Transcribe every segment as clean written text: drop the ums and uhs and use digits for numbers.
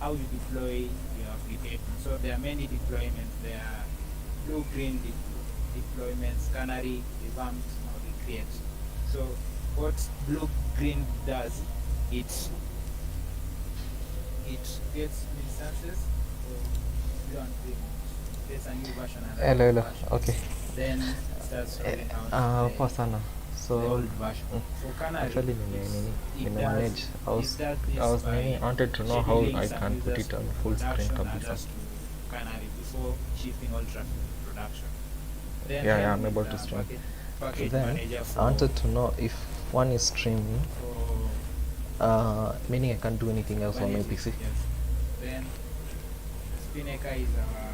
how you deploy your application. So there are many deployments. There are blue-green deployments, canary, revamped, or recreate. So what blue-green does, it gets instances. So blue and green, it gets a new version and a new version. Okay. Then it starts rolling out Poa sana. the So old version. For canary, actually it manage. does this I was by wanted to know how scheduling I some can put users it to on full screen production, kabisa. others to canary before shipping all traffic to production. Then Yeah, I'm able to stream. package Then manager I wanted to know if one is streaming, for meaning I can't do anything else on my Kubernetes, PC. yes. Then Spinnaker is our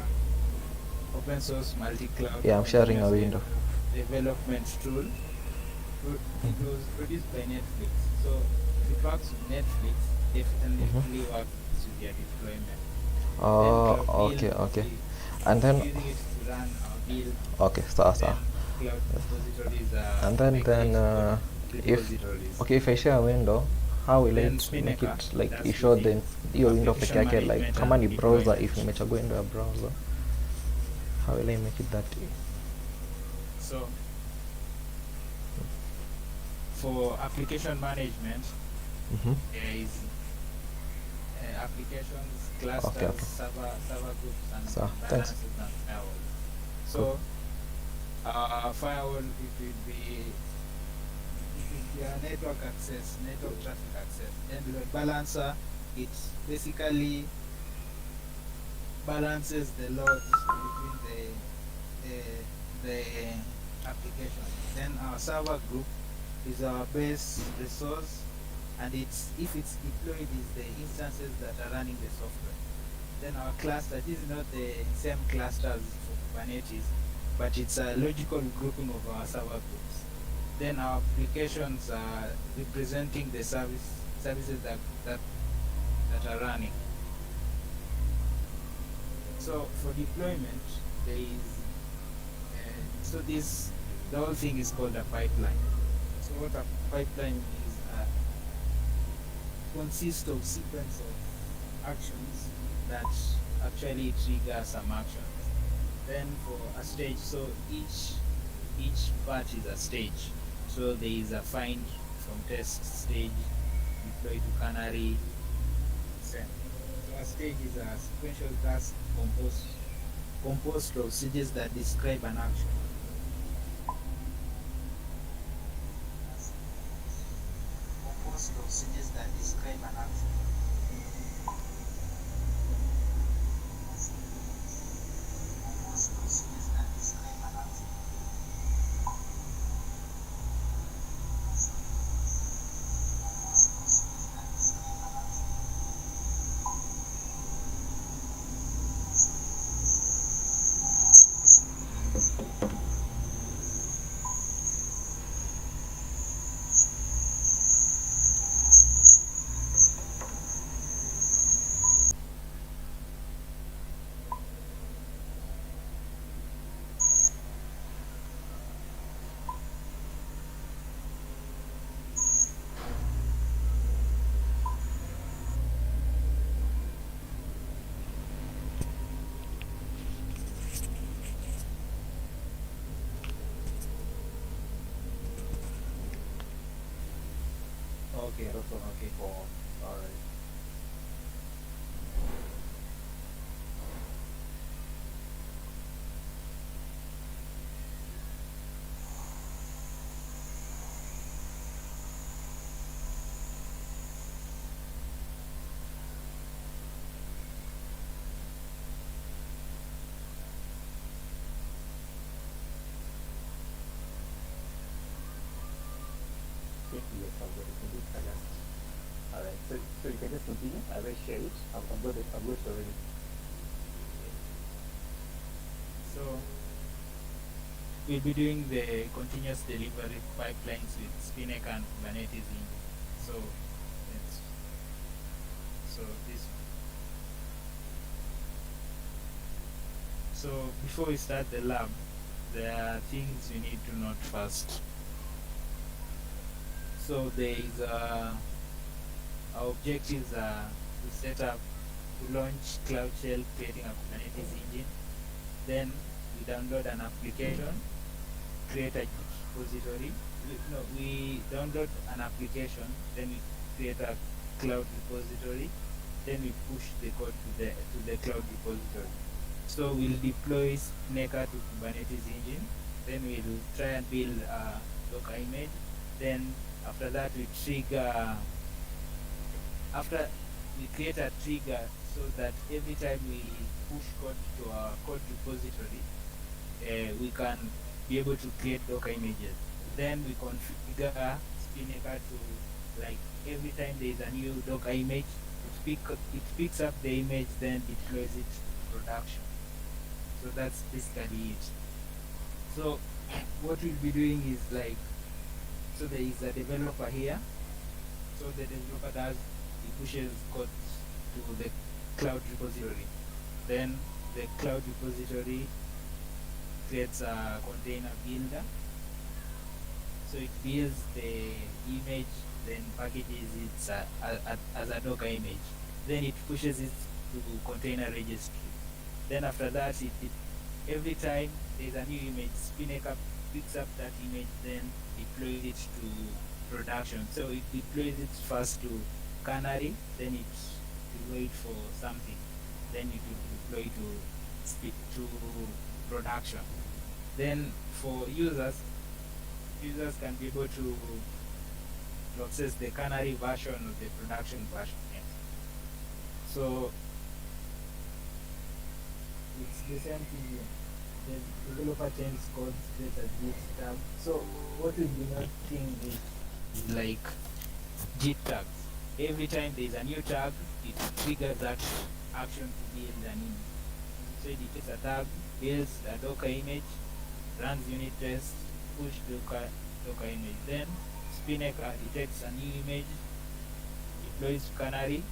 open source multi-cloud Yeah, I'm sharing a continuous window. development tool. It was produced by Netflix. So if it works with Netflix, definitely works with your deployment. Oh, Then Cloud okay. Build, And then using it to run our build. okay, so Then Cloud repositories are and then if repositories. if I share a window, how will Then it make Spinnaker, it like that's ishow using the hiyo window peke application yake, like management kama and ni browser, deployment. if nimechagua window ya browser, how will I make it that way? So for application management, there is applications, clusters, Okay. server groups, and So, balances thanks. and firewalls. So firewall, it will be your network access, network traffic access. Then load balancer, it basically balances the loads between the application. Then our server group is our base resource, and if it's deployed, is the instances that are running the software. Then our cluster, this is not the same cluster as for Kubernetes, but it's a logical grouping of our server groups. Then our applications are representing the services that are running. So for deployment, there is the whole thing is called a pipeline. So what a pipeline is, consists of sequence of actions that actually trigger some actions. Then for a stage, so each part is a stage. So there is a find from test stage, deploy to canary, send. So a stage is a sequential task composed of stages that describe an action. Composed of stages that describe an action. Okay, cool. All right. Yes, I've got it. All right, so you can just continue. I will share it. I've got it already. So we'll be doing the continuous delivery pipelines with Spinnaker and Kubernetes in. So this. So before we start the lab, there are things you need to note first. So there is our objectives are to set up to launch Cloud Shell, creating a Kubernetes engine. Then we download an application, create a repository. We download an application, then we create a cloud repository, then we push the code to the cloud repository. So we'll deploy Spinnaker to Kubernetes engine, then we'll try and build a Docker image. Then after that we trigger, after we create a trigger so that every time we push code to our code repository, we can be able to create Docker images. Then we configure Spinnaker to, like, every time there is a new Docker image, it picks up the image, then deploys it to production. So that's basically it. So what we'll be doing is, like, so there is a developer here. So the developer does, he pushes code to the cloud repository. Then the cloud repository creates a container builder. So it builds the image, then packages it as a Docker image. Then it pushes it to container registry. Then after that, every time there's a new image, Spinnaker picks up that image, then deploys it to production. So it deploys it first to Canary, then it will wait for something, then it will deploy to production. Then for users can be able to access the Canary version or the production version. So it's the same thing here. The developer changes code, creates a Git tag. So what we'll be noting is like Git tags. Every time there is a new tag, it triggers that action to build an image. So it takes a tag, builds a Docker image, runs unit tests, push Docker image. Then Spinnaker detects a new image, deploys to Canary,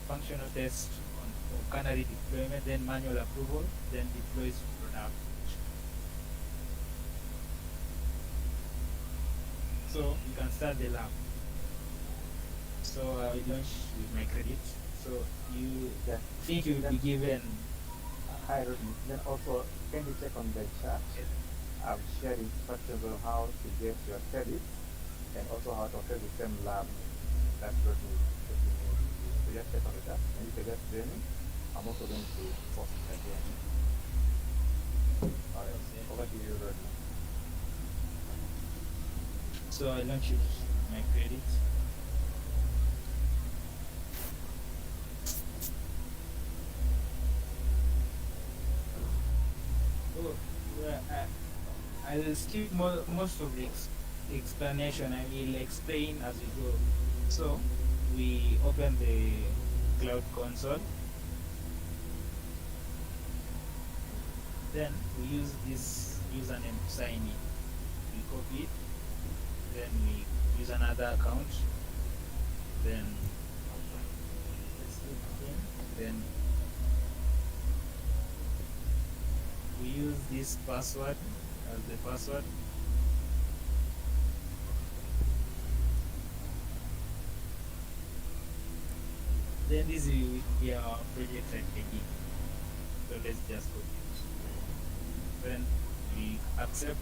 functional test on Canary deployment, then manual approval, then deploys to production. So you can start the lab. So I will launch with my credit. So you think you will be given. Hi, Rodney. Then also, can you check on the chat? I've shared instructions on how to get your credits and also how to access the same lab that Rodney is. So just check on the chat and you can just join me. I'm also going to post it again. Alright, over to you, Rodney. So I launch it with my credit. I will skip most of the explanation. I will explain as we go. So we open the cloud console. Then we use this username to sign in. We copy it. Then we use another account. Then then we use this password as the password. Then this will be our project ID. So let's just copy it. Then we accept.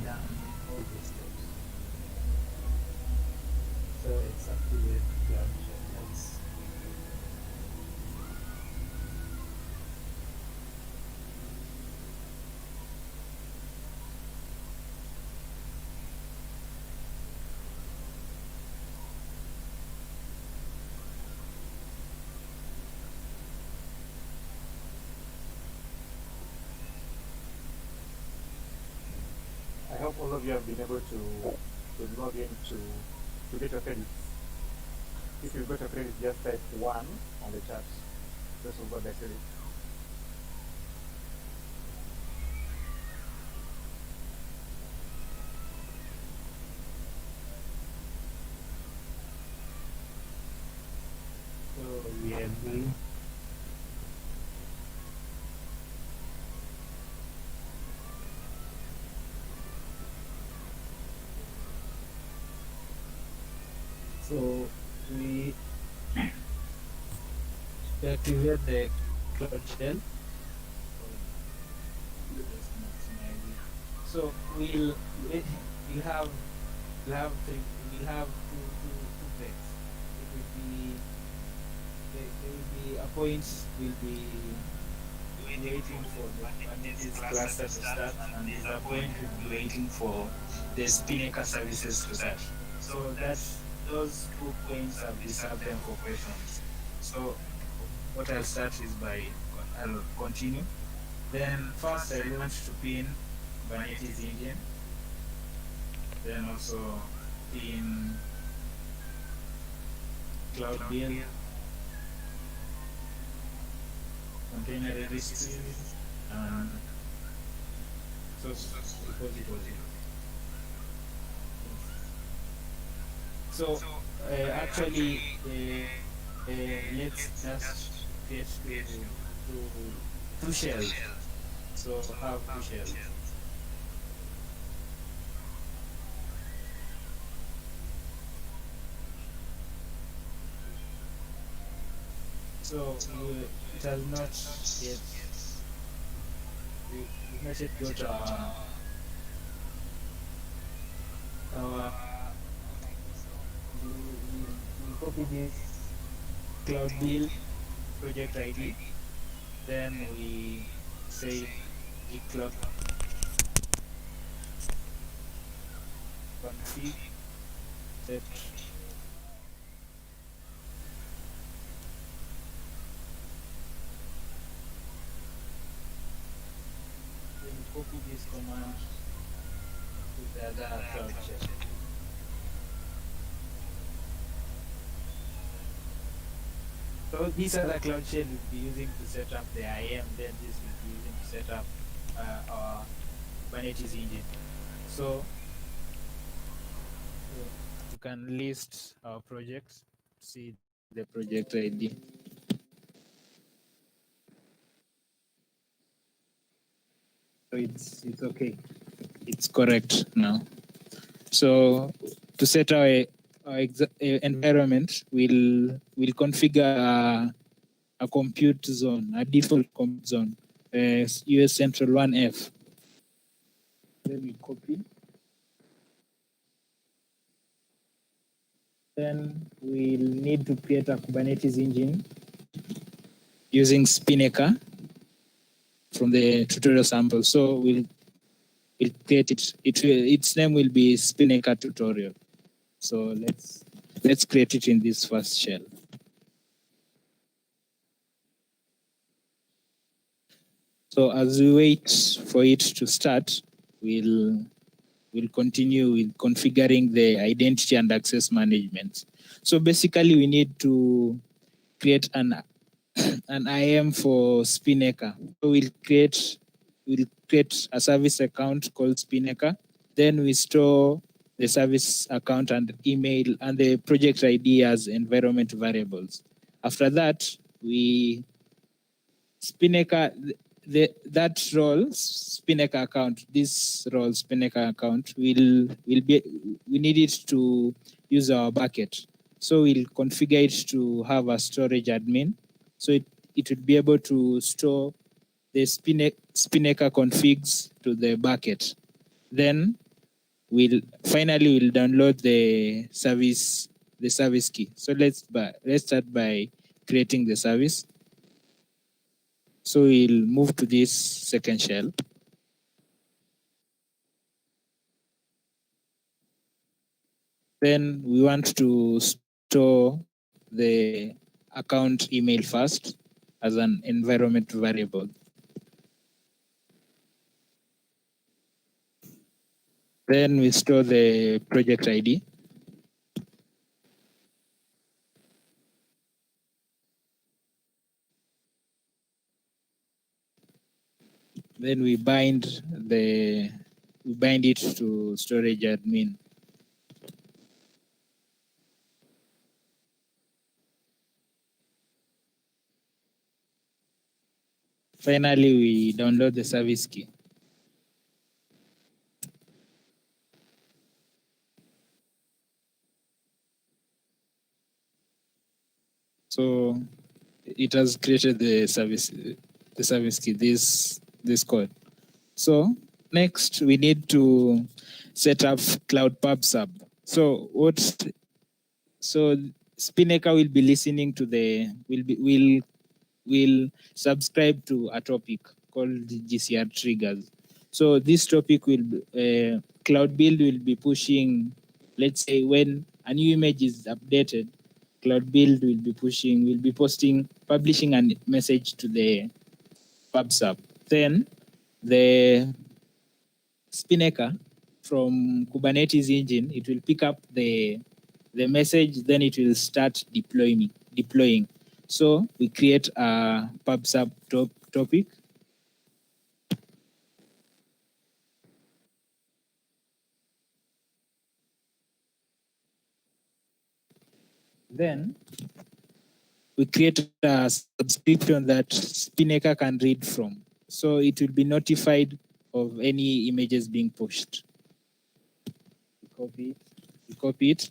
Down all these steps. So it's activate cloud channels. I hope all of you have been able to log in to get your credits. If you got your credit, just type 1 on the chat. This will got the credit. So we activate the cloud shell. Just maximize it. So we'll have we'll have two threads. It will be there will be a point will be waiting for the Kubernetes cluster to start, and there's a point will be waiting for the Spinnaker services to start. So those 2 points have reserved them for questions. So what I'll start is I'll continue. Then first I want to pin Kubernetes engine. Then also pin cloud build, container registries, and source repository. So actually, let's just get to two shells. So have two shells. So it has not yet we've not yet got our we copy this cloud build project ID, then we say Qwiklabs config set. Then we copy this command to the other cloud shell. So these other cloud shell will be using to set up the IAM, then this will be using to set up our Kubernetes engine. So you can list our projects, see the project ID. So it's okay. It's correct now. So to set our environment, we'll configure a compute zone, a default compute zone, US Central 1F. Then we copy. Then we'll need to create a Kubernetes engine using Spinnaker from the tutorial sample. So we'll create it. Its name will be Spinnaker tutorial. So let's create it in this first shell. So as we wait for it to start, we'll continue with configuring the identity and access management. So basically, we need to create an IAM for Spinnaker. So we'll create a service account called Spinnaker. Then we store the service account and email and the project ID as environment variables. After that, Spinnaker, that role Spinnaker account, this role Spinnaker account we need it to use our bucket. So we'll configure it to have a storage admin. So it would be able to store the Spinnaker configs to the bucket. Then we'll download the service key. So let's start by creating the service. So we'll move to this second shell. Then we want to store the account email first as an environment variable. Then we store the project ID. Then we bind it to storage admin. Finally, we download the service key. So it has created the service key, this code. So next we need to set up Cloud Pub Sub. So Spinnaker will be listening to will subscribe to a topic called GCR triggers. So this topic Cloud Build will be pushing, let's say when a new image is updated, Cloud Build will be publishing a message to the PubSub. Then the Spinnaker from Kubernetes engine, it will pick up the message, then it will start deploying. So we create a PubSub topic. Then we create a subscription that Spinnaker can read from. So it will be notified of any images being pushed. We copy it.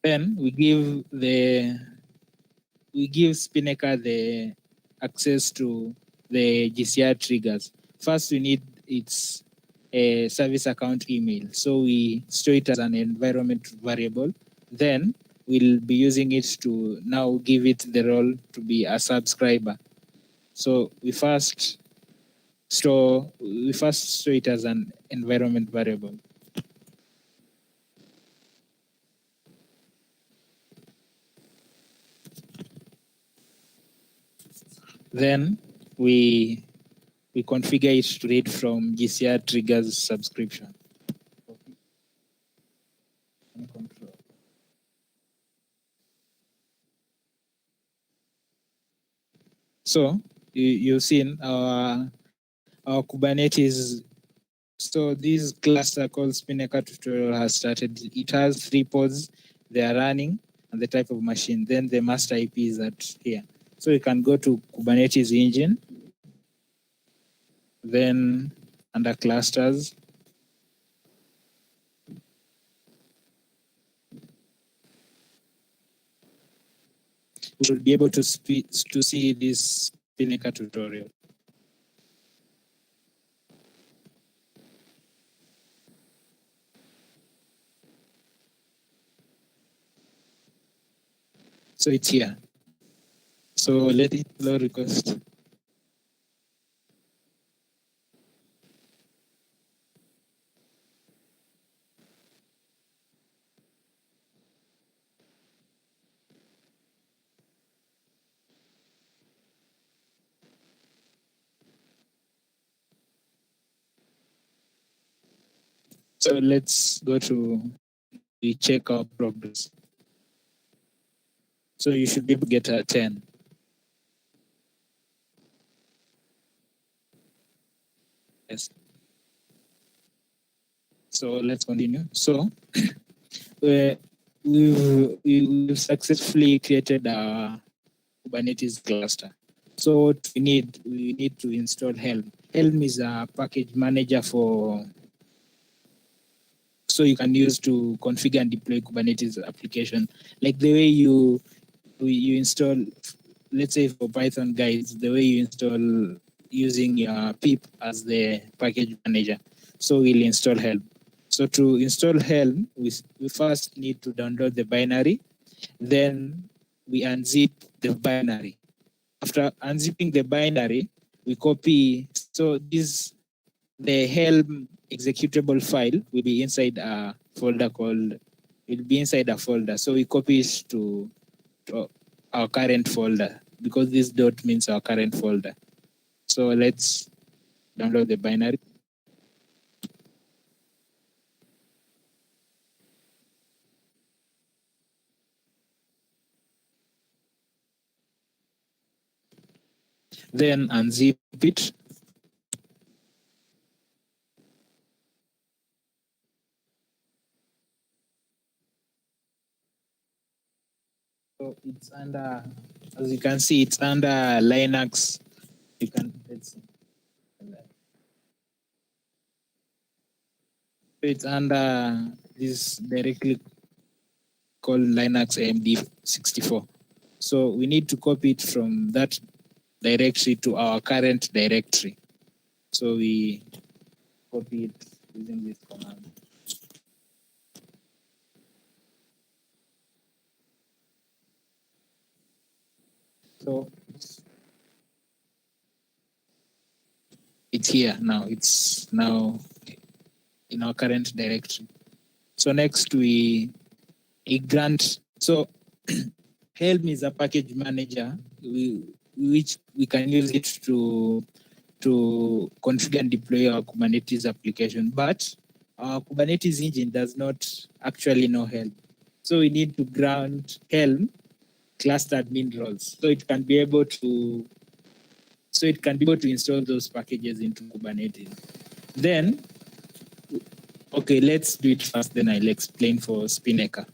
Then we give Spinnaker the access to the GCR triggers. First, we need its service account email. So we store it as an environment variable. Then we'll be using it to now give it the role to be a subscriber. So we first store it as an environment variable. Then we configure it to read from GCR triggers subscription. So you've seen our Kubernetes. So this cluster called Spinnaker tutorial has started. It has 3 pods. They are running and the type of machine. Then the master IP is at here. So you can go to Kubernetes engine. Then under clusters, we will be able to see this Spinnaker tutorial. So it's here. So let it load request. So let's go to check our progress. So you should be able to get a 10. Yes. So let's continue. So we've successfully created a Kubernetes cluster. So what we need to install Helm. Helm is a package manager so you can use to configure and deploy Kubernetes application. Like the way you install, let's say for Python guys, the way you install using your pip as the package manager. So we'll install Helm. So to install Helm, we first need to download the binary. Then we unzip the binary. After unzipping the binary, we copy. So the Helm executable file will be inside a folder So we copy it to our current folder because this dot means our current folder. So let's download the binary. Then unzip it. So it's under, as you can see, it's under Linux. Let's see. it's under this directly called Linux AMD 64. So we need to copy it from that directory to our current directory. So we copy it using this command. So it's here now. It's now in our current directory. So next we grant. So Helm is a package manager which we can use it to configure and deploy our Kubernetes application. But our Kubernetes engine does not actually know Helm. So we need to grant Helm cluster admin roles so it can be able to install those packages into Kubernetes. Then, okay, let's do it first, then I'll explain for Spinnaker.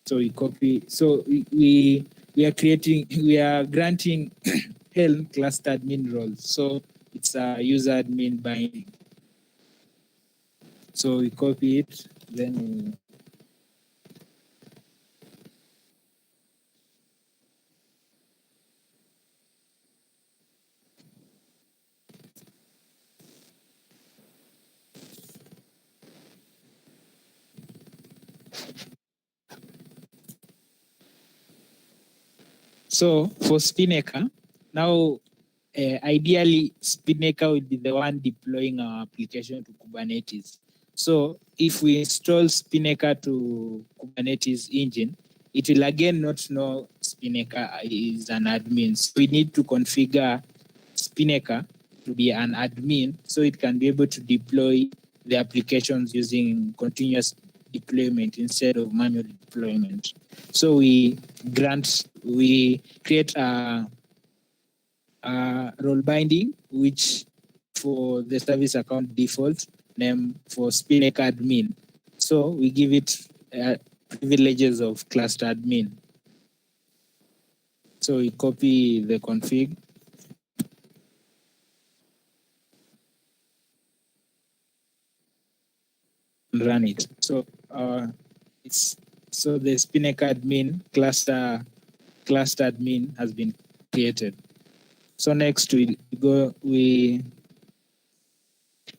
So we copy, so we are granting Helm cluster admin roles. So it's a user admin binding. So we copy it, then so for Spinnaker, now ideally Spinnaker will be the one deploying our application to Kubernetes. So if we install Spinnaker to Kubernetes engine, it will again not know Spinnaker is an admin. So we need to configure Spinnaker to be an admin so it can be able to deploy the applications using continuous deployment instead of manual deployment. So we create a role binding, which for the service account default name for Spinnaker admin. So we give it privileges of cluster admin. So we copy the config. And run it. So the Spinnaker admin cluster admin has been created. So next we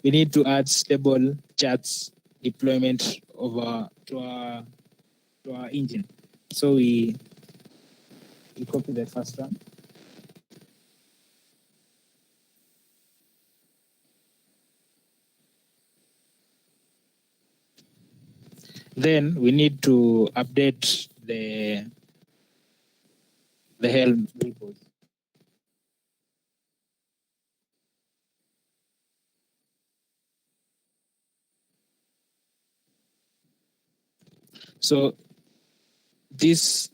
need to add stable charts deployment to our engine. So we copy the first one. Then we need to update the Helm repos. So this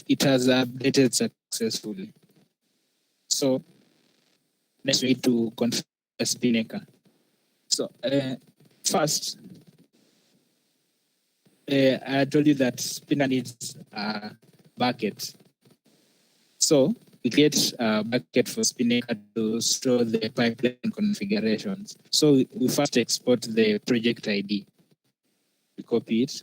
it has updated successfully. So next we need to configure Spinnaker. So first, I told you that Spinnaker needs a bucket. So we create a bucket for Spinnaker to store the pipeline configurations. So we first export the project ID. We copy it.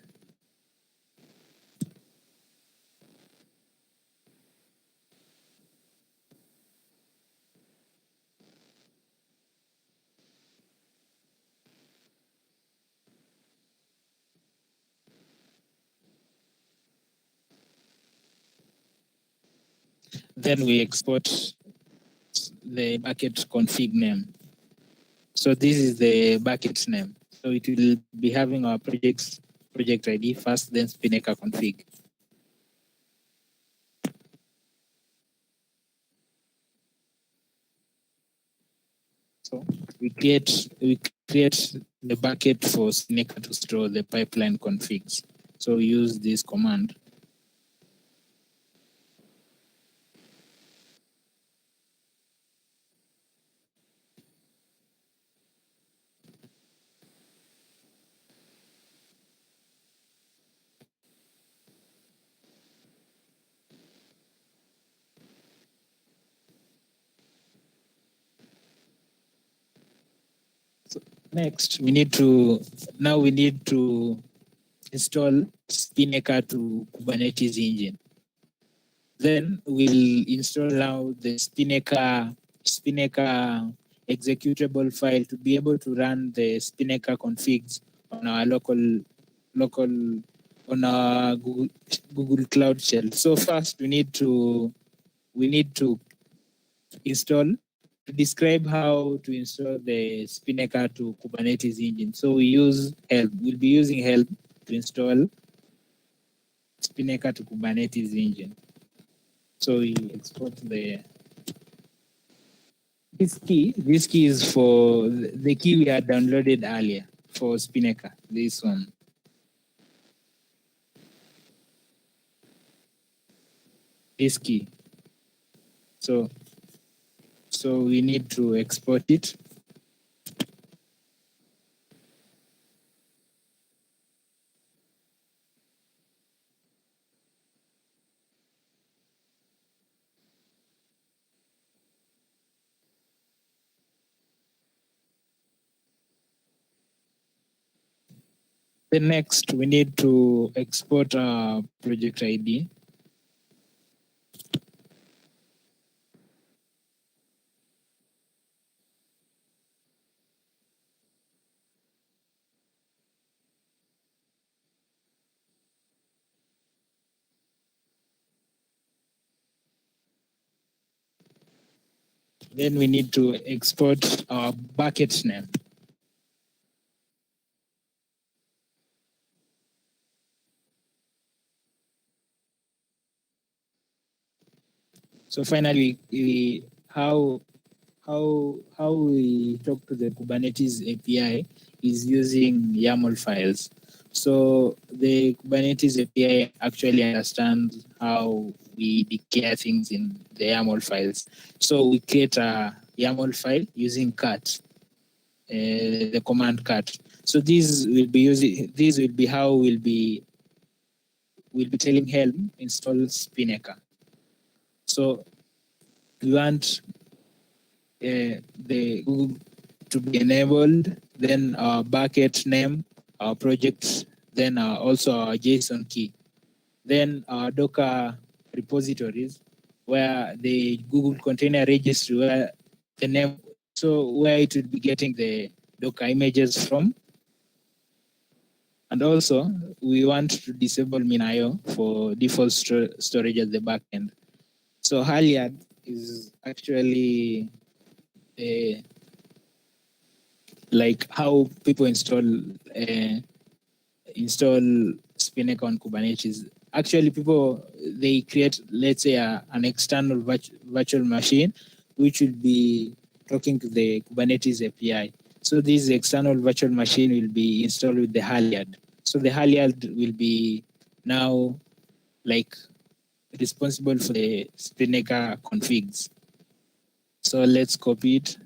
Then we export the bucket config name. So this is the bucket name. So it will be having our project ID first, then Spinnaker config. So we create the bucket for Spinnaker to store the pipeline configs. So we use this command. Next, we need to install Spinnaker to Kubernetes engine. Then we'll install now the Spinnaker executable file to be able to run the Spinnaker configs on our local on our Google Cloud Shell. So first we need to install to describe how to install the Spinnaker to Kubernetes engine. So we use help. We'll be using help to install Spinnaker to Kubernetes engine. So we export this key. This key is for the key we had downloaded earlier for Spinnaker. This one. This key. So we need to export it. Then next, we need to export our project ID. Then we need to export our bucket name. So finally, how we talk to the Kubernetes API is using YAML files. So the Kubernetes API actually understands how we declare things in the YAML files. So we create a YAML file using cat, the command cat. So this will be how we'll be telling Helm install Spinnaker. So we want the Google to be enabled, then our bucket name, our project, then also our JSON key, then our Docker repositories, where the Google Container Registry, where the name, so where it will be getting the Docker images from. And also, we want to disable MinIO for default storage at the backend. So Halyard is actually like how people install Spinnaker on Kubernetes. Actually, people, they create, let's say, an external virtual machine, which will be talking to the Kubernetes API. So this external virtual machine will be installed with the Halyard. So the Halyard will be now like responsible for the Spinnaker configs. So let's copy it.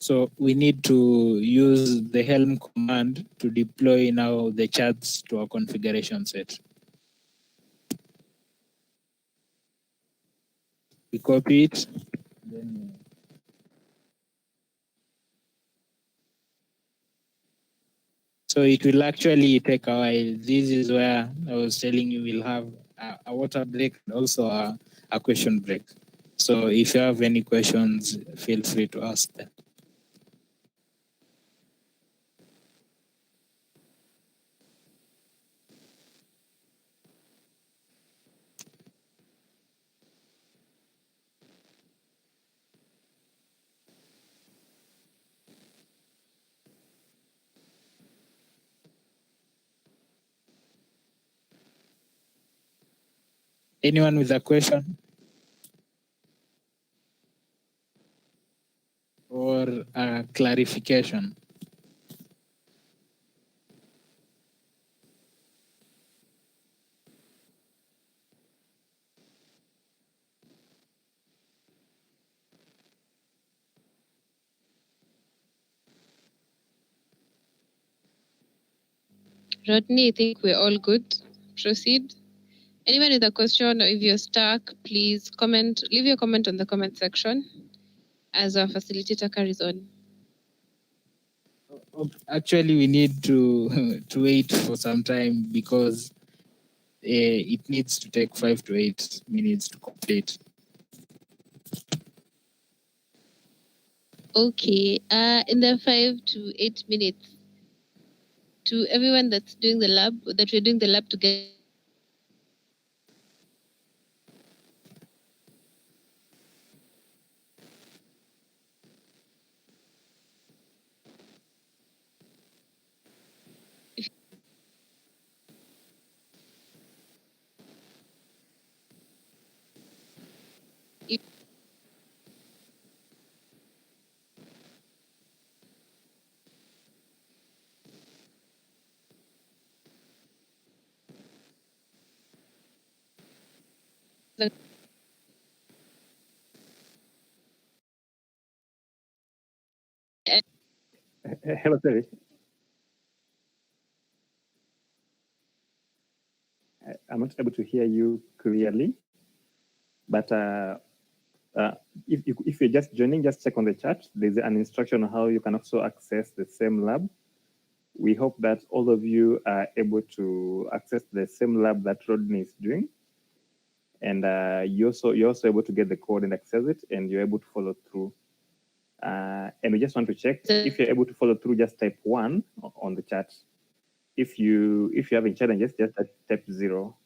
So we need to use the Helm command to deploy now the charts to our configuration set. We copy it. Then so it will actually take a while. This is where I was telling you we'll have a water break and also a question break. So if you have any questions, feel free to ask them. Anyone with a question or a clarification? Rodney, I think we're all good. Proceed. Anyone with a question, or if you're stuck, please comment. Leave your comment on the comment section as our facilitator carries on. Actually, we need to to wait for some time because it needs to take 5 to 8 minutes to complete. Okay. In the 5 to 8 minutes, to everyone that's doing the lab, that we're doing the lab together. Hello, Terry. I'm not able to hear you clearly, but if you're just joining, just check on the chat. There's an instruction on how you can also access the same lab. We hope that all of you are able to access the same lab that Rodney is doing. And you're also able to get the code and access it, and you're able to follow through. And we just want to check if you're able to follow through. Just type 1 on the chat. If you're having challenges, just type 0.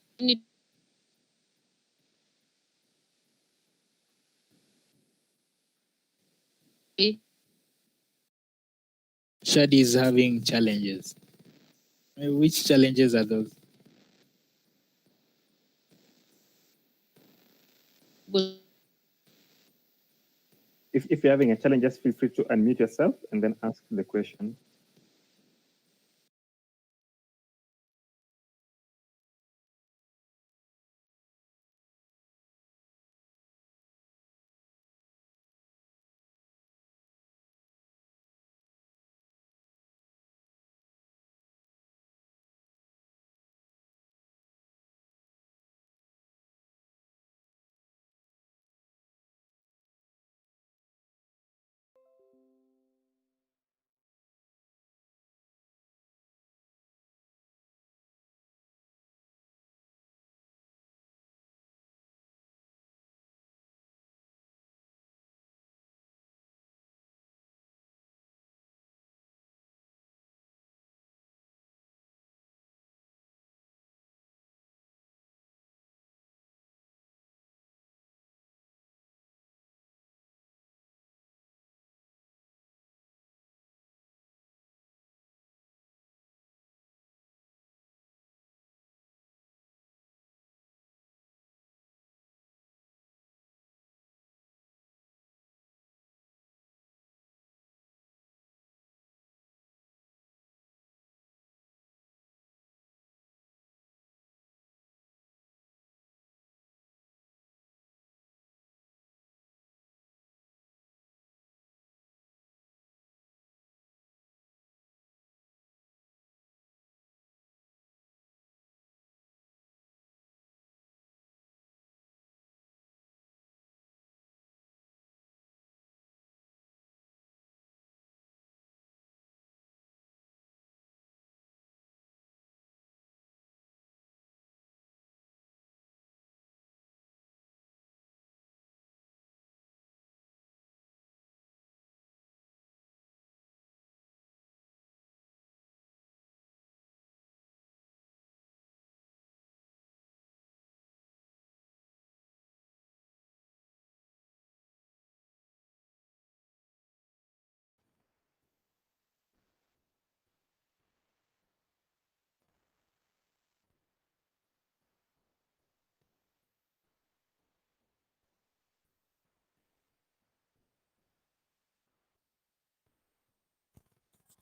Shadi is having challenges. Which challenges are those? If you're having a challenge, just feel free to unmute yourself and then ask the question.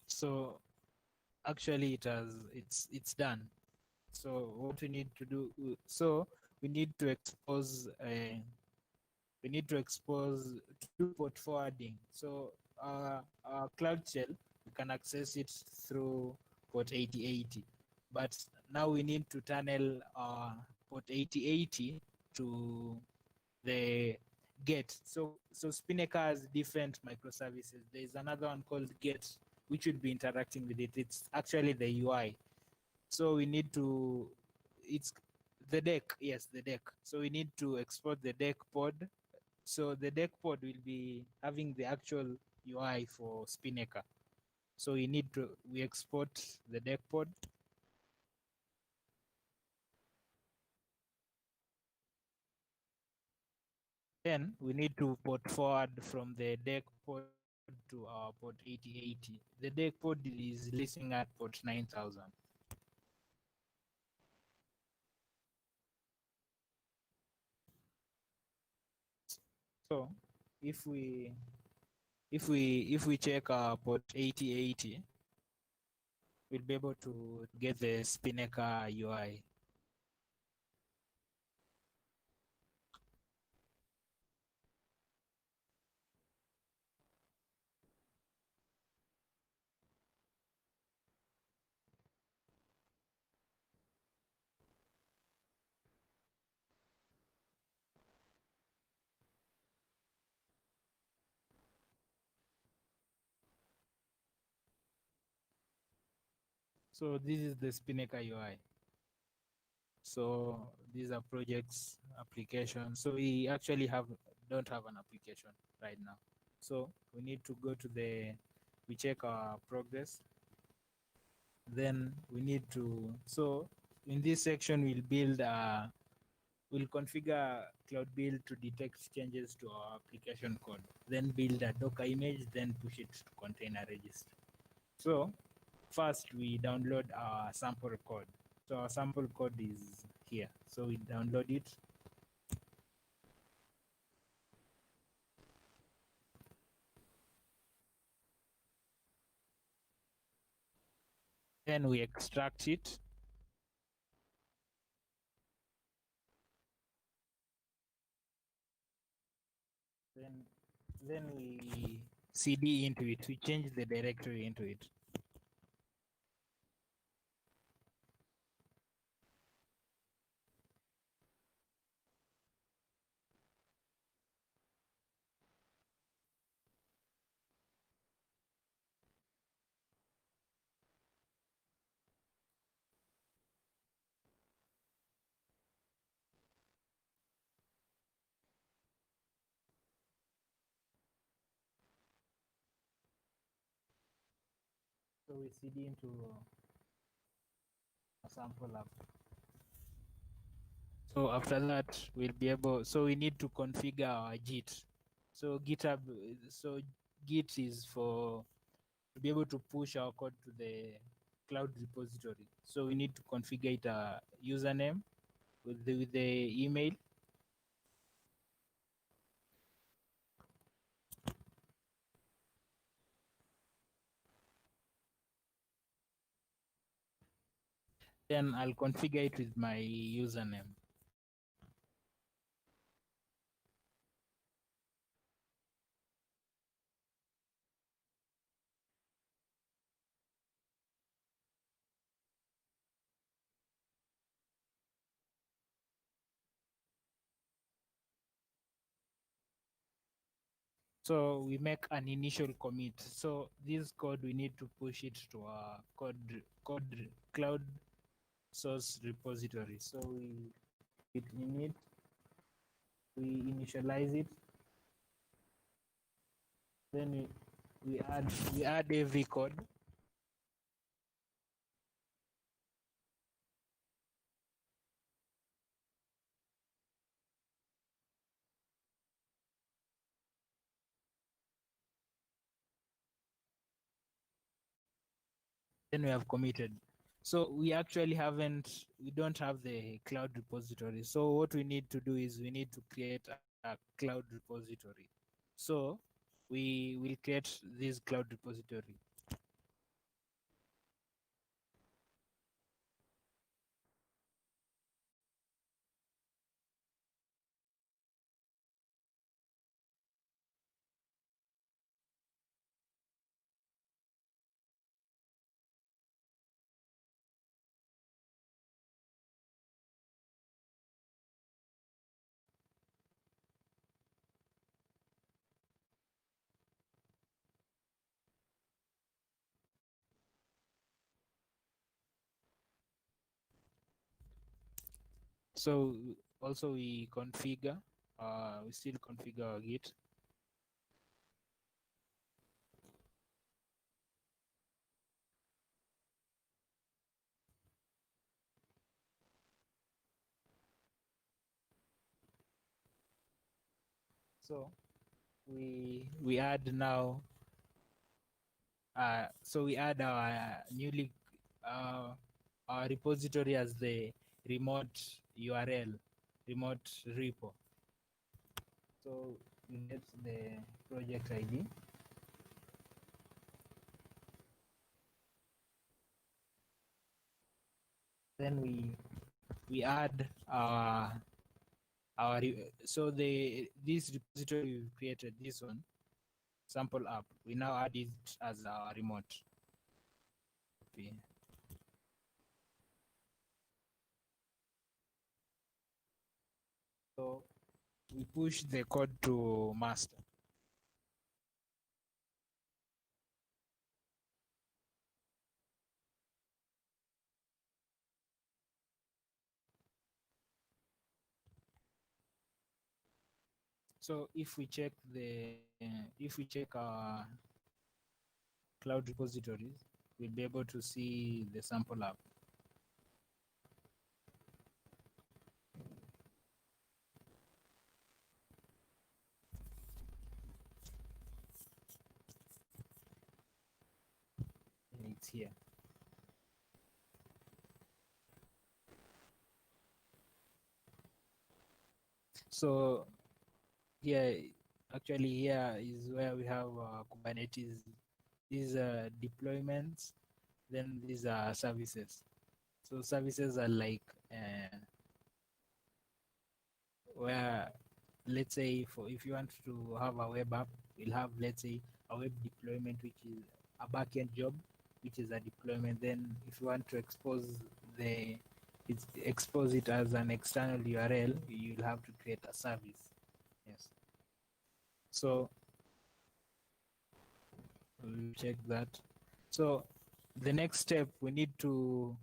So actually it's done. So what we need to do, so we need to expose to port forwarding. So our cloud shell, we can access it through port 8080, but now we need to tunnel port 8080 to the get. So Spinnaker has different microservices. There's another one called get, which would be interacting with it. It's actually the UI. So we need to, it's the deck, yes, the deck. So we need to export the deck pod. So the deck pod will be having the actual UI for Spinnaker. So we export the deck pod. Then we need to port forward from the deck pod to our port 8080. The deck pod is listening at port 9000. So if we check our port 8080, we'll be able to get the Spinnaker UI. So this is the Spinnaker UI. So these are projects, applications. So we actually don't have an application right now. So we need to go to we check our progress. Then we need to, so in this section, we'll configure Cloud Build to detect changes to our application code, then build a Docker image, then push it to container register. So first we download our sample code. So our sample code is here. So we download it. Then we extract it. Then we cd into it. We change the directory into it. So we cd into a sample app. So after that, we'll be able, so we need to configure our Git. So GitHub, so Git is to be able to push our code to the cloud repository. So we need to configure it a username with the email. Then I'll configure it with my username. So we make an initial commit. So this code, we need to push it to our code cloud source repository. So we init, we initialize it, then we add AV code. Then we have committed. So we actually we don't have the cloud repository. So what we need to do is we need to create a cloud repository. So we will create this cloud repository. also we configure, we still configure our Git. So we add now. So we add our our repository as the remote URL, remote repo. So we get the project ID. Then we add so this repository we created, this one sample app, we now add it as our remote copy. So we push the code to master. So if we check our cloud repositories, we'll be able to see the sample app. And it's here. So here, actually here is where we have Kubernetes. These are deployments, then these are services. So services are like where, let's say, if you want to have a web app, we'll have, let's say, a web deployment, which is a backend job, which is a deployment. Then if you want to expose it as an external URL, you'll have to create a service. Yes. So we'll check that. So the next step, we need to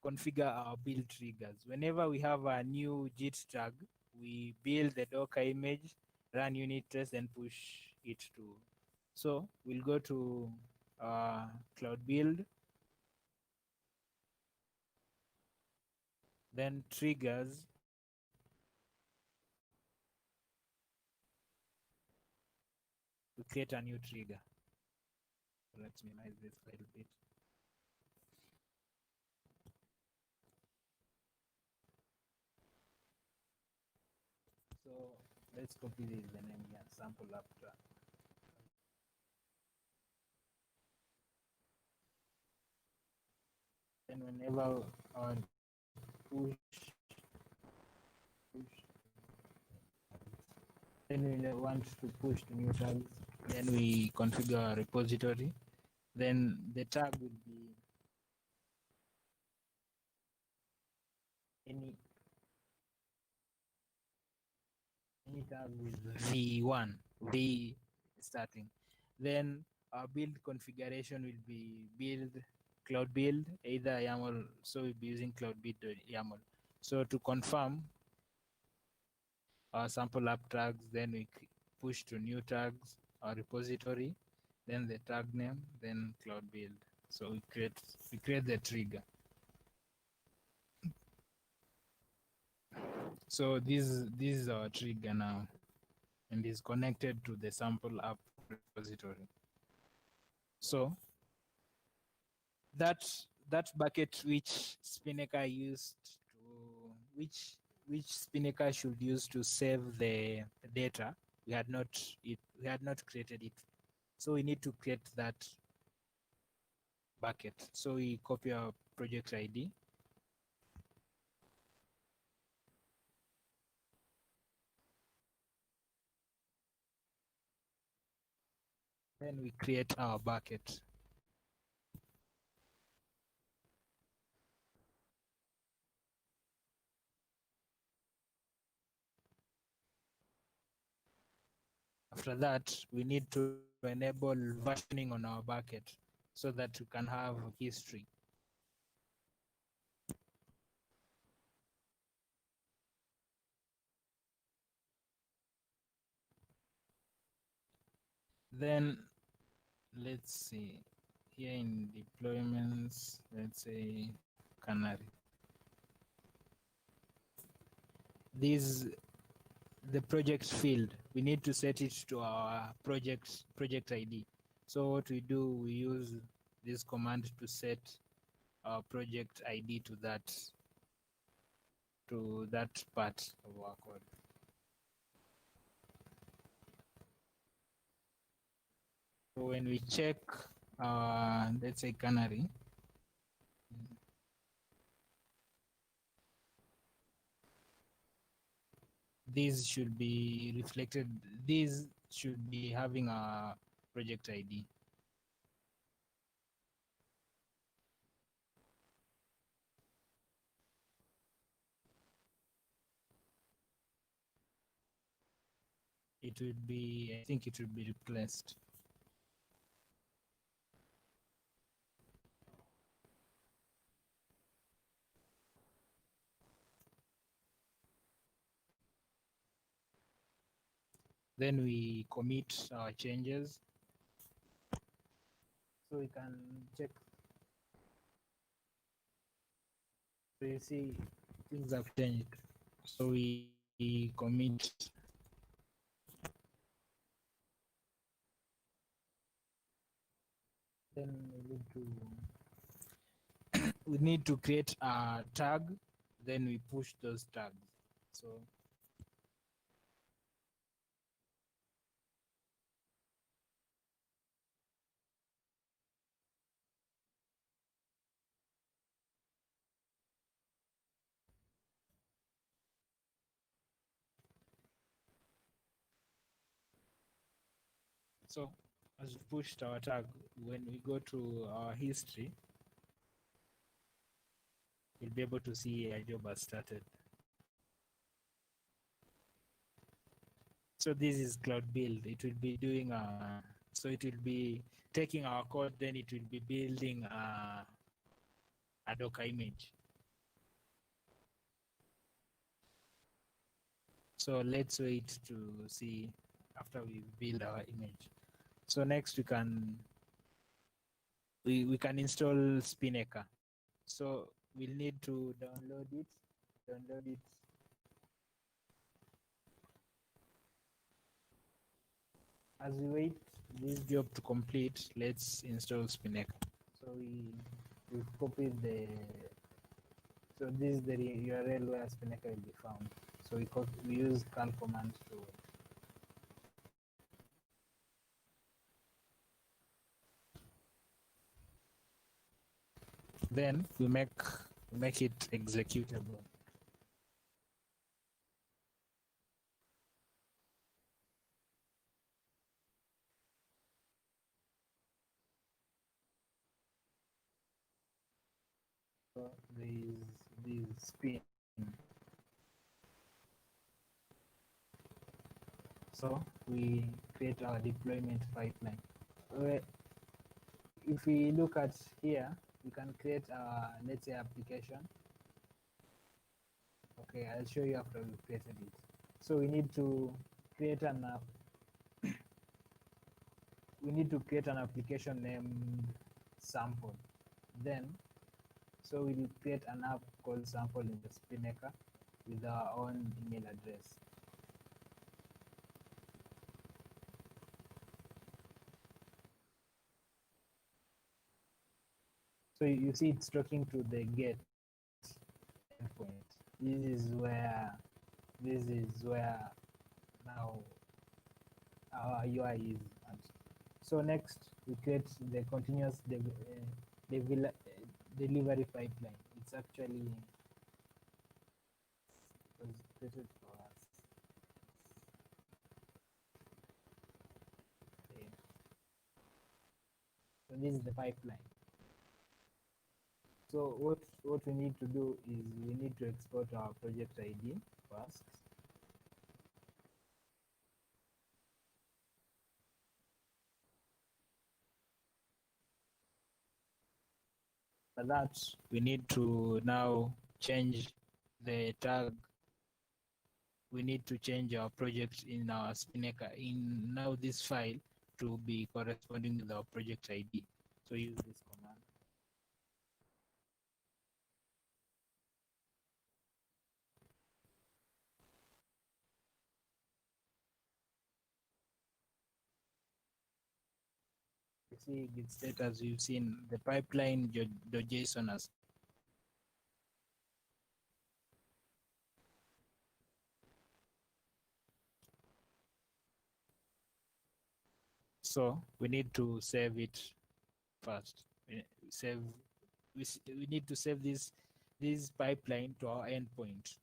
configure our build triggers. Whenever we have a new Git tag, we build the Docker image, run unit test, and push it to. So we'll go to cloud build, then triggers. We create a new trigger. Let's minimize this a little bit. So let's copy this, the name here, sample app. Then whenever our push, then we want to push to new tags, then we configure our repository. Then the tag will be any tag with v1, v starting. Then our build configuration will be build cloud build, either YAML. So we'll be using cloud build YAML. So to confirm our sample app tags, then we push to new tags, our repository, then the tag name, then cloud build. So we create the trigger. So this is our trigger now, and is connected to the sample app repository. So that bucket which Spinnaker used to which Spinnaker should use to save the data, we had not created it. So we need to create that bucket. So we copy our project ID. Then we create our bucket. After that, we need to enable versioning on our bucket so that we can have history. Then let's see here in deployments, let's say Canary. This the project field. We need to set it to our project ID. So what we do, we use this command to set our project ID to that part of our code. So when we check let's say Canary, these should be reflected. These should be having a project ID. It would be, I think it would be replaced. Then we commit our changes. So we can check. So you see things have changed. So we commit. Then we need to create a tag. Then we push those tags. So as we pushed our tag, when we go to our history, you'll be able to see a job has started. So this is cloud build. It will be doing so it will be taking our code, then it will be building a Docker image. So let's wait to see after we build our image. So next we can install Spinnaker. So we'll need to download it. As we wait this job to complete, let's install Spinnaker. So we copied so this is the URL where Spinnaker will be found. So we use curl command to then we make it executable. So this spin. So we create our deployment pipeline. If we look at here, we can create a, let's say, application. Okay, I'll show you after we created it. So we need to create an app. We need to create an application named sample. Then, so we'll create an app called sample in the Spinnaker with our own email address. So you see it's talking to the get endpoint. This is where now our UI is at. So next we create the continuous delivery pipeline. It's actually was created for us. Okay. So this is the pipeline. So what we need to do is we need to export our project ID first. For that, we need to now change the tag. We need to change our project in our Spinnaker. In now this file, to be corresponding with our project ID. So use this command. You see git state, as you've seen, the pipeline.json has. So we need to save it first. We need to save this pipeline to our endpoint.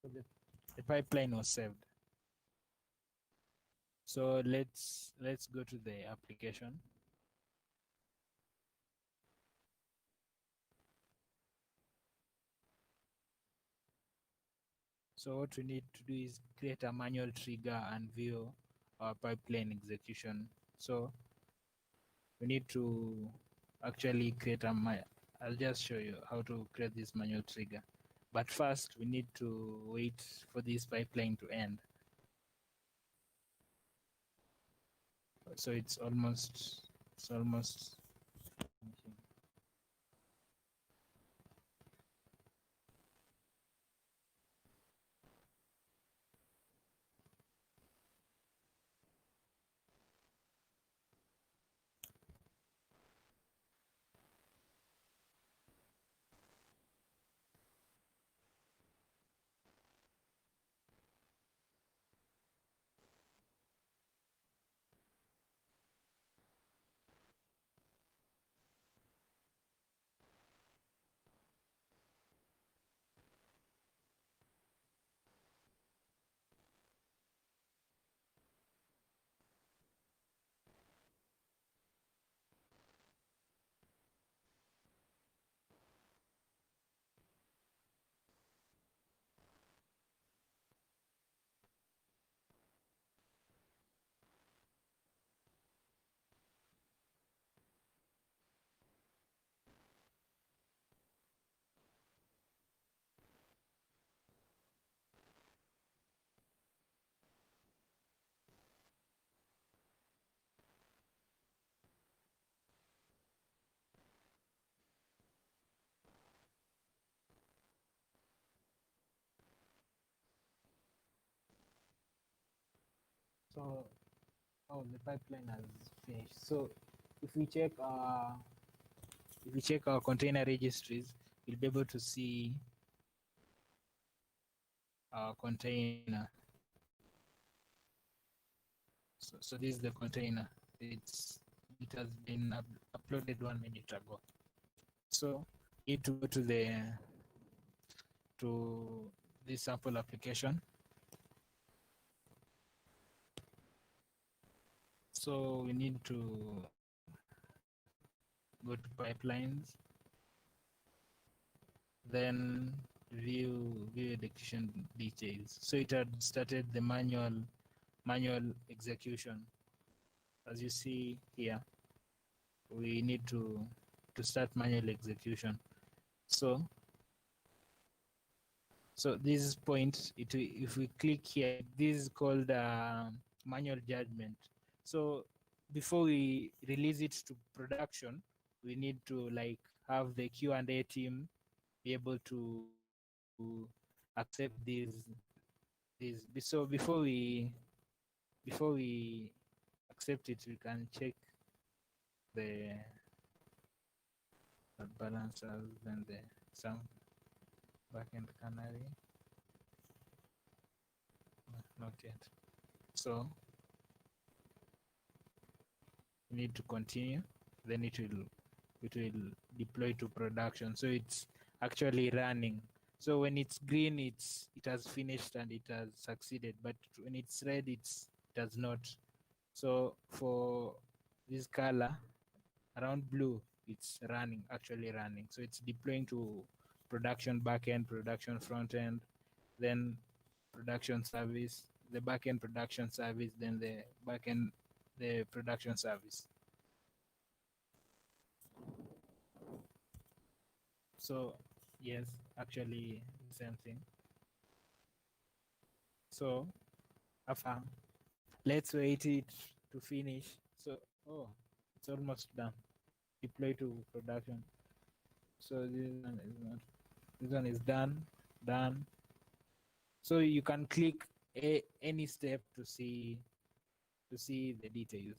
So the pipeline was saved. So let's go to the application. So what we need to do is create a manual trigger and view our pipeline execution. So we need to actually create I'll just show you how to create this manual trigger. But first we need to wait for this pipeline to end. So it's almost finishing. So the pipeline has finished. So if we check our container registries, we'll be able to see our container. So this is the container. It has been uploaded 1 minute ago. So you need to go to this sample application. So we need to go to pipelines, then view execution details. So it had started the manual execution. As you see here, we need to start manual execution. So this point, if we click here, this is called manual judgment. So before we release it to production, we need to have the Q&A team be able to accept these. So before we accept it, we can check the balancers, then the some backend canary. No, not yet. So we need to continue, then it will deploy to production. So it's actually running. So when it's green, it has finished and it has succeeded, but when it's red, it does not. So for this color around blue, it's actually running. So it's deploying to production backend, production front end, then production service, the backend production service, then the backend the production service. So yes, actually the same thing. So after, let's wait it to finish. So it's almost done. Deploy to production. So this one is not. This one is done. So you can click any step to see the details.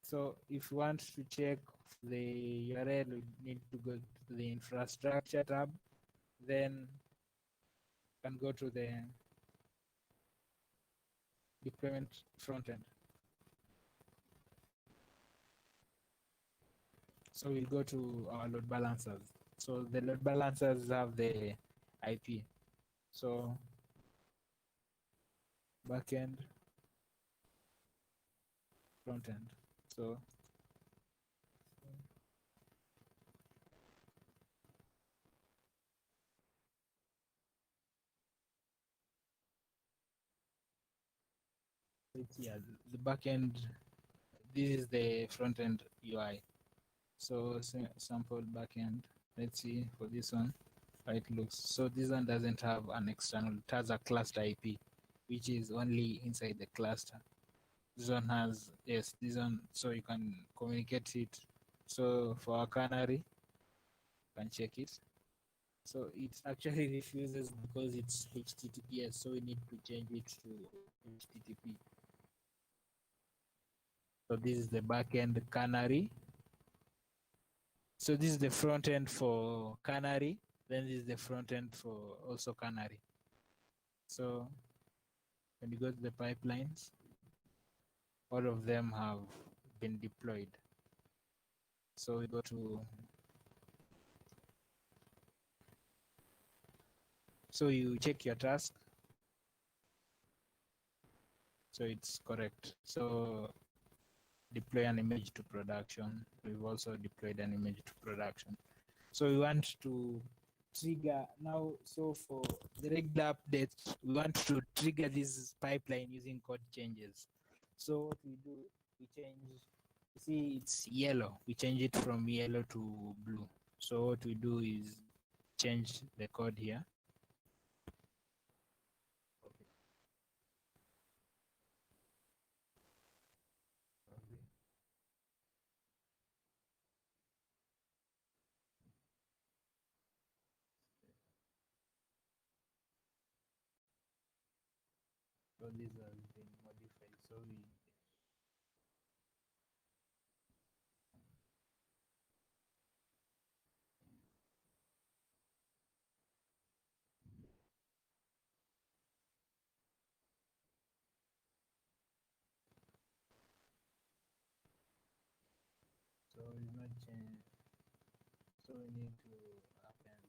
So if you want to check the URL, you need to go to the infrastructure tab, then you can go to the deployment frontend. So we'll go to our load balancers. So the load balancers have the IP. So backend, frontend. So it's here, the backend. This is the frontend UI. So sample backend. Let's see for this one how it looks. So this one doesn't have an external. It has a cluster IP, which is only inside the cluster. This one has, yes, this one, so you can communicate it. So for a canary, you can check it. So it actually refuses because it's HTTPS, so we need to change it to HTTP. So this is the backend canary. So this is the front end for canary. Then this is the front end for also canary. So when you go to the pipelines, all of them have been deployed. So we go to, so you check your task. So it's correct. So deploy an image to production. We've also deployed an image to production. So we want to trigger now. So for the regular updates, we want to trigger this pipeline using code changes. So what we do, we change, you see it's yellow. We change it from yellow to blue. So what we do is change the code here. Okay. So these have been modified. So we it's not change. So we need to append.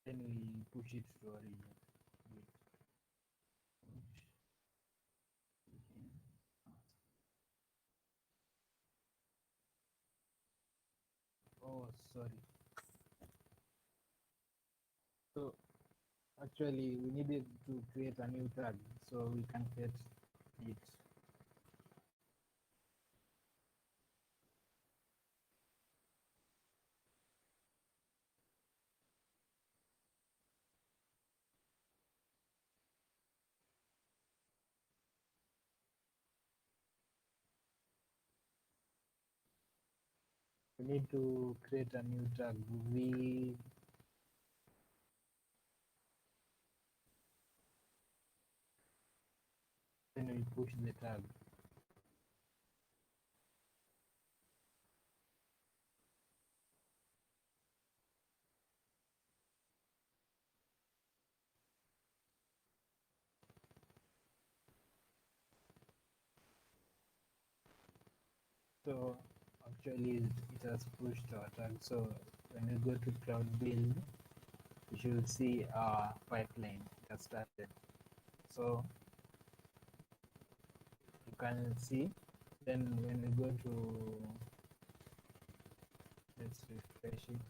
Then we push it to origin. Wait. Push. Oh, sorry. So actually, we needed to create a new tag, so we can create it. We need to create a new tag. Then we push the tag. So actually, it has pushed our tag. So when we go to cloud build, you should see our pipeline has started. So you can see Then when we go to, let's refresh it.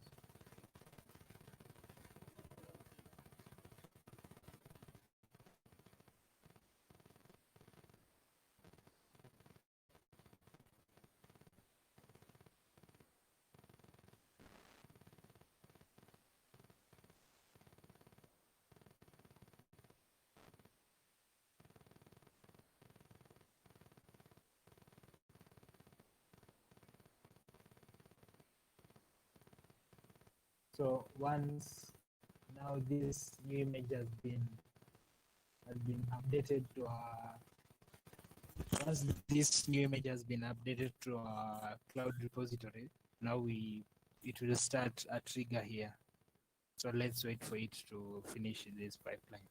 So once now this new image has been updated to our, once this new image has been updated to our cloud repository, now it will start a trigger here. So let's wait for it to finish this pipeline.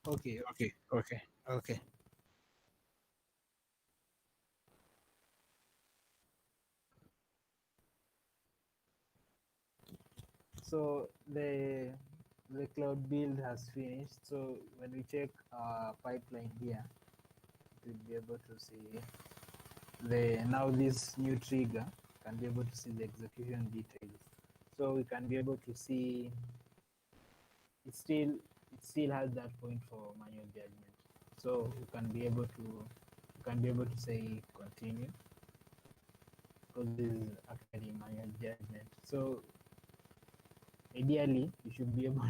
Okay. So the cloud build has finished. So when we check pipeline here, we'll be able to see now this new trigger can be able to see the execution details. So we can be able to see it still has that point for manual judgment. So we can be able to say continue, because this is actually manual judgment. So ideally you should be able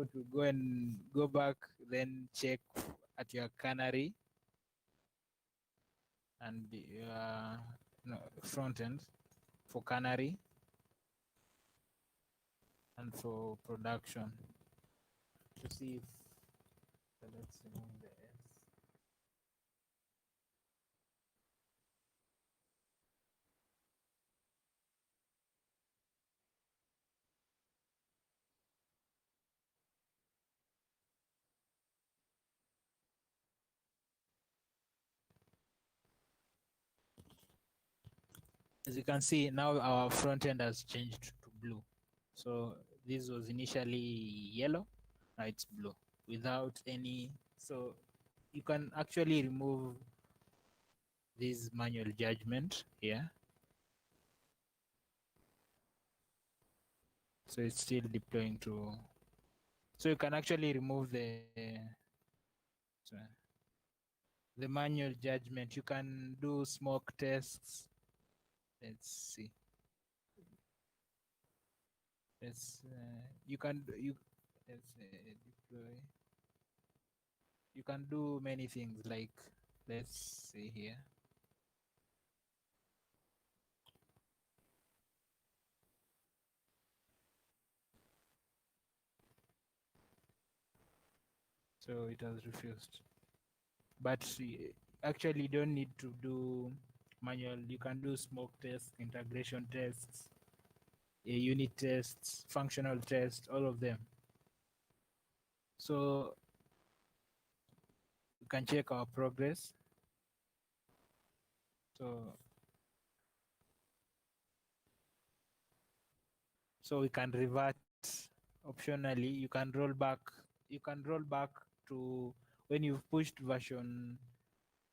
to go back, then check at your canary and front end for canary and for production to see if let's remove the S. As you can see, now our front end has changed to blue. So this was initially yellow, now it's blue without any. So you can actually remove this manual judgment here. So it's still deploying to. So you can actually remove the manual judgment. You can do smoke tests. Let's see. You can let's deploy. You can do many things, like let's see here. So it has refused, but actually you don't need to do manual. You can do smoke tests, integration tests, unit tests, functional tests, all of them. So you can check our progress. So we can revert. Optionally, you can roll back to when you've pushed version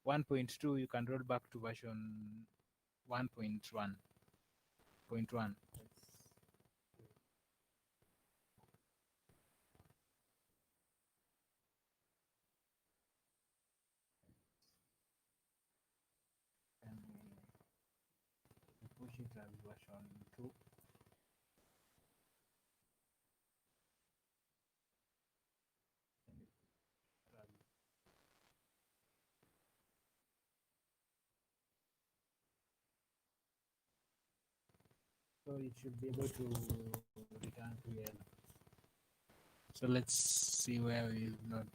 1.2, you can roll back to version 1.1. And we push it as version 2. So it should be able to return to yellow. So let's see where we've not.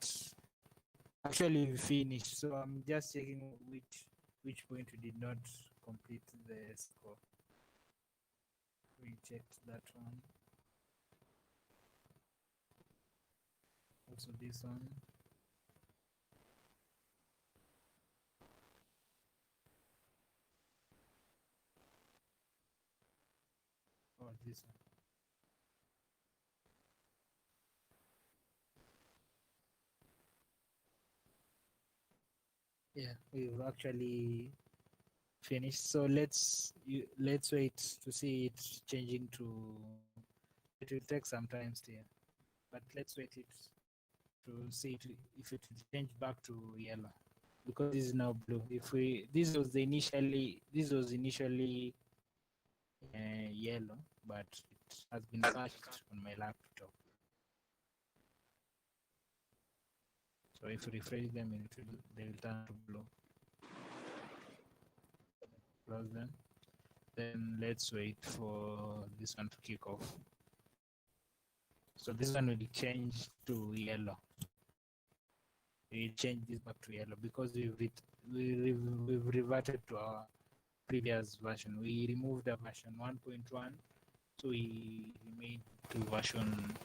Actually, we finished. So I'm just checking which point we did not complete the score. We checked that one. Also this one. Or this one. Yeah, we've actually finished. So let's wait to see it changing to. It will take some time still, but let's wait it to see if it will change back to yellow, because this is now blue. If this was initially yellow, but it has been patched on my laptop. So if we refresh them, they will turn to blue. Close them. Then let's wait for this one to kick off. So this one will change to yellow. We change this back to yellow because we've reverted to our previous version. We removed the version 1.1, so we made to version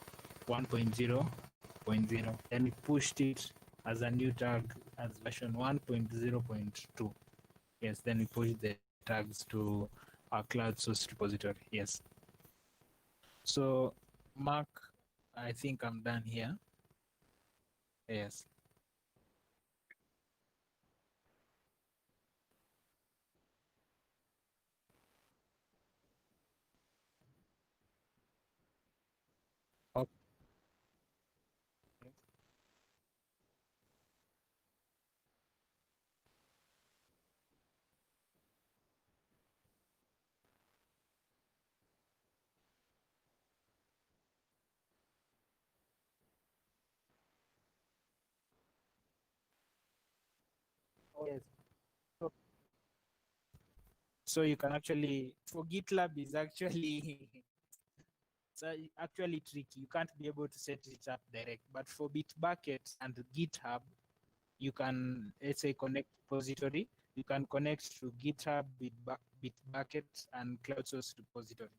1.0.0. Then we pushed it as a new tag as version 1.0.2. Yes, then we pushed the tags to our cloud source repository. Yes. So, Mark, I think I'm done here. Yes. Okay. Yes. So, so you can actually, for GitLab is actually it's actually tricky. You can't be able to set it up direct. But for Bitbucket and GitHub, you can, let's say, connect repository. You can connect to GitHub, Bitbucket, and cloud source repository.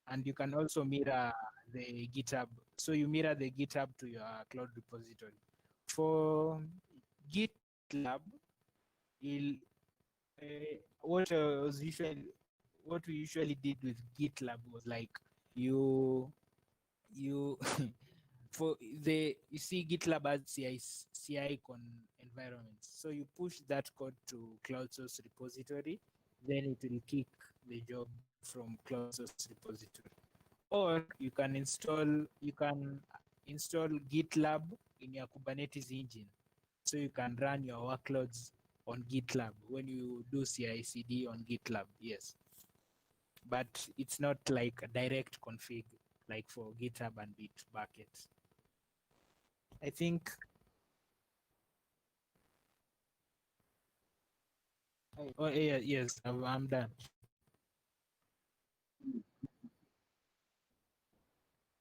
And you can also mirror the GitHub. So you mirror the GitHub to your cloud repository. For GitLab, what was usually what we usually did with GitLab was like you for the you see GitLab has CI con environments. So you push that code to cloud source repository, then it will kick the job from cloud source repository. Or you can install GitLab in your Kubernetes engine. So you can run your workloads on GitLab when you do CI/CD on GitLab. Yes, but it's not like a direct config like for GitHub and Bitbucket. I think. Oh yeah, yes, I'm done.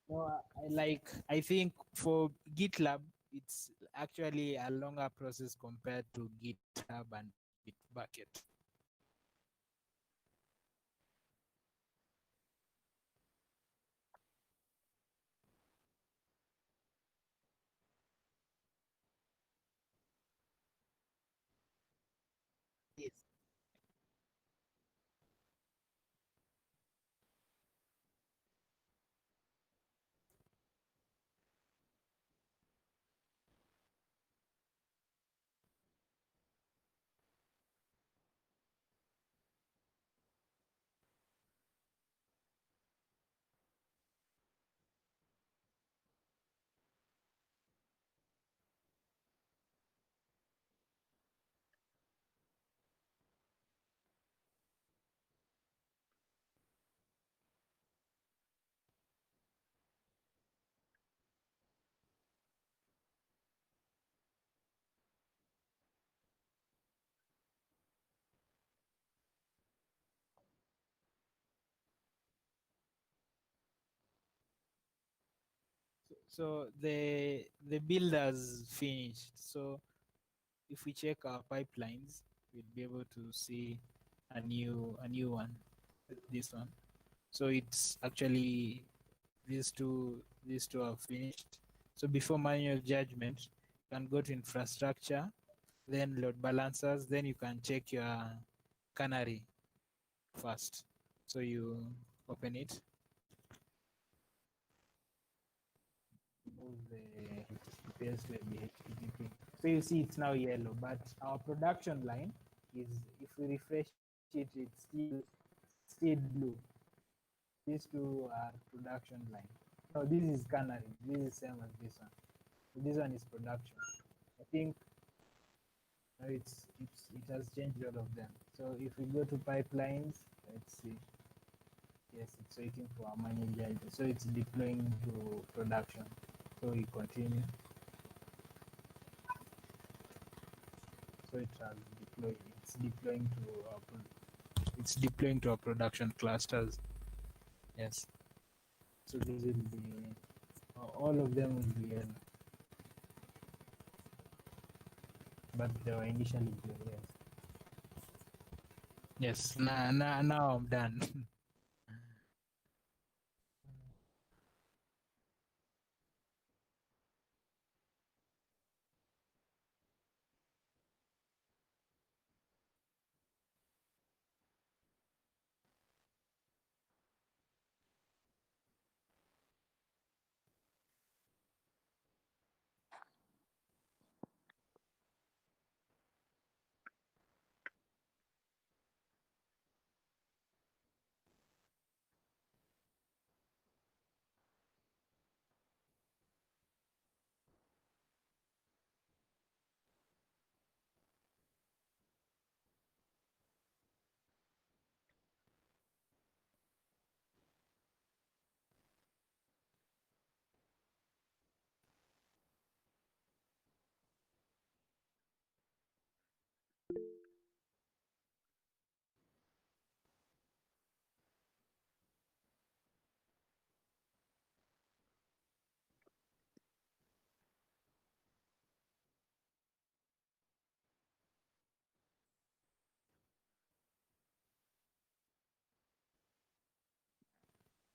No, I think for GitLab, it's actually a longer process compared to GitHub and Bitbucket. Yes. So the build has finished. So if we check our pipelines, we'll be able to see a new one, this one. So it's actually these two are finished. So before manual judgment, you can go to infrastructure, then load balancers, then you can check your canary first. So you open it, move the HTTPS to the HTTP. So you see it's now yellow, but our production line is, if we refresh it, it's still blue. These two are production line. No, this is canary. This is same as this one. So this one is production. I think now it has changed all of them. So if we go to pipelines, let's see. Yes, it's waiting for our manual judgment. So it's deploying to production. So we continue. So it has deployed. It's deploying to our production clusters. Yes. So this will be all of them will be yellow. But they were initially blue. Yes. Yes. Now I'm done.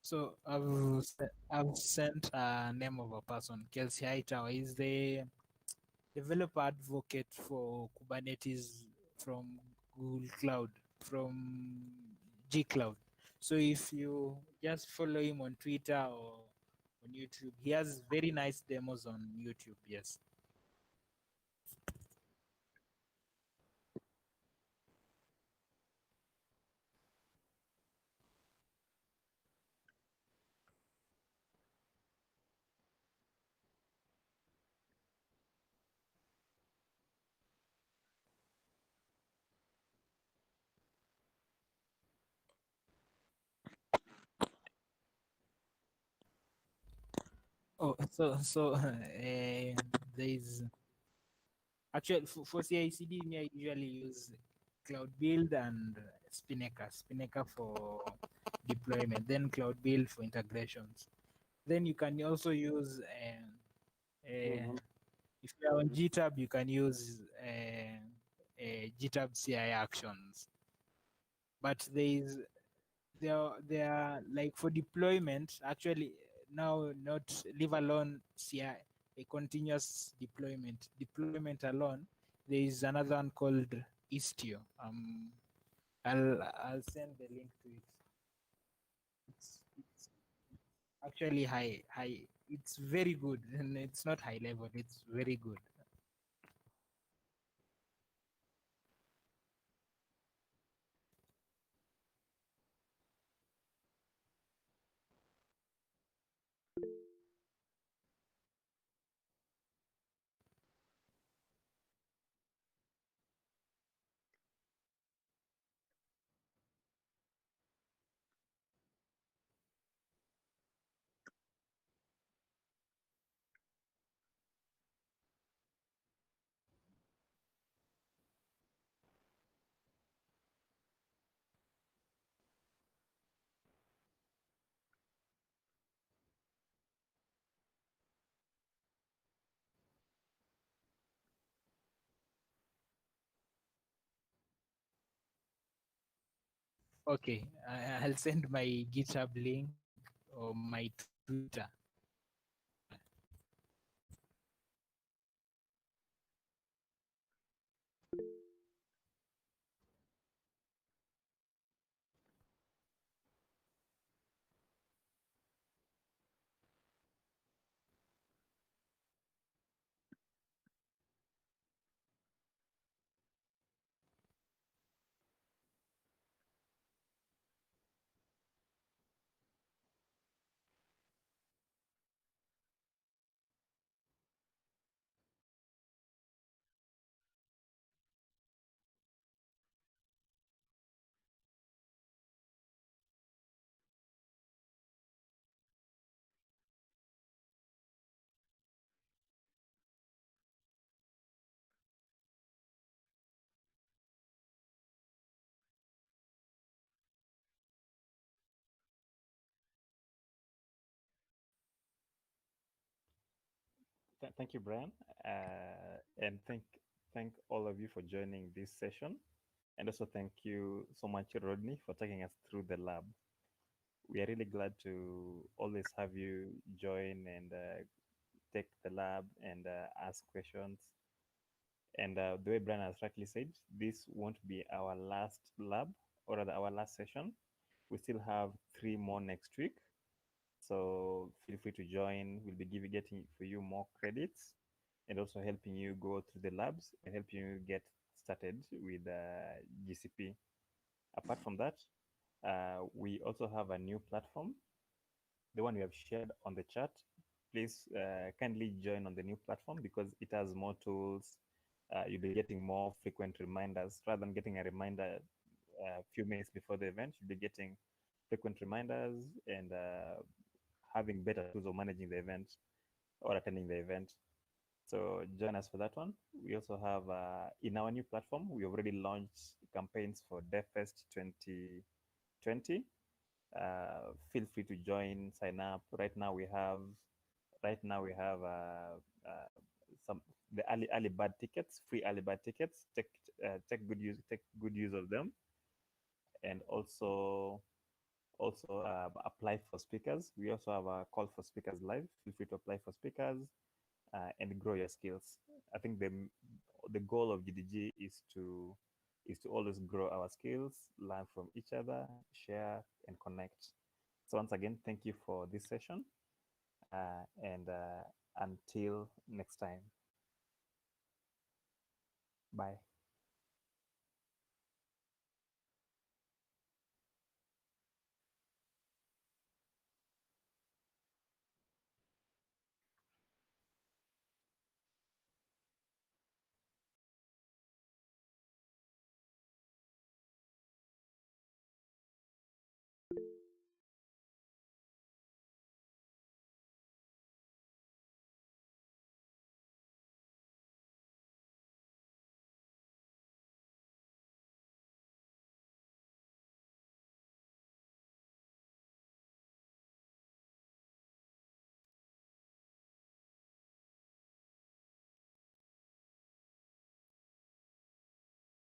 So I've sent a name of a person, Kelsey Hightower. Is the developer advocate for Kubernetes from Google Cloud, from G Cloud. So if you just follow him on Twitter or on YouTube, he has very nice demos on YouTube. Yes. Oh, there's actually for CI/CD, me I usually use Cloud Build and Spinnaker. Spinnaker for deployment, then Cloud Build for integrations. Then you can also use Mhm. if you're on GitHub, you can use GitHub CI actions. But there are like for deployment, actually now not leave alone CI, a continuous deployment alone. There is another one called Istio. I'll send the link to it. It's actually high. It's very good, and it's not high level. It's very good. Okay, I'll send my GitHub link or my Twitter. Thank you, Brian, and thank all of you for joining this session, and also thank you so much, Rodney, for taking us through the lab. We are really glad to always have you join and take the lab and ask questions. And the way Brian has rightly said, this won't be our last lab or rather our last session. We still have 3 more next week. So feel free to join. We'll be getting for you more credits and also helping you go through the labs and helping you get started with GCP. Apart from that, we also have a new platform, the one we have shared on the chat. Please kindly join on the new platform because it has more tools. You'll be getting more frequent reminders rather than getting a reminder a few minutes before the event. You'll be getting frequent reminders and having better tools of managing the event or attending the event. So join us for that one. We also have in our new platform, we already launched campaigns for DevFest 2020. Feel free to join, sign up. Right now we have some the early bird tickets, free early bird tickets. Take good use of them, and also Also apply for speakers. We also have a call for speakers live. Feel free to apply for speakers and grow your skills. I think the goal of GDG is to always grow our skills, learn from each other, share and connect. So once again, thank you for this session, and until next time. Bye.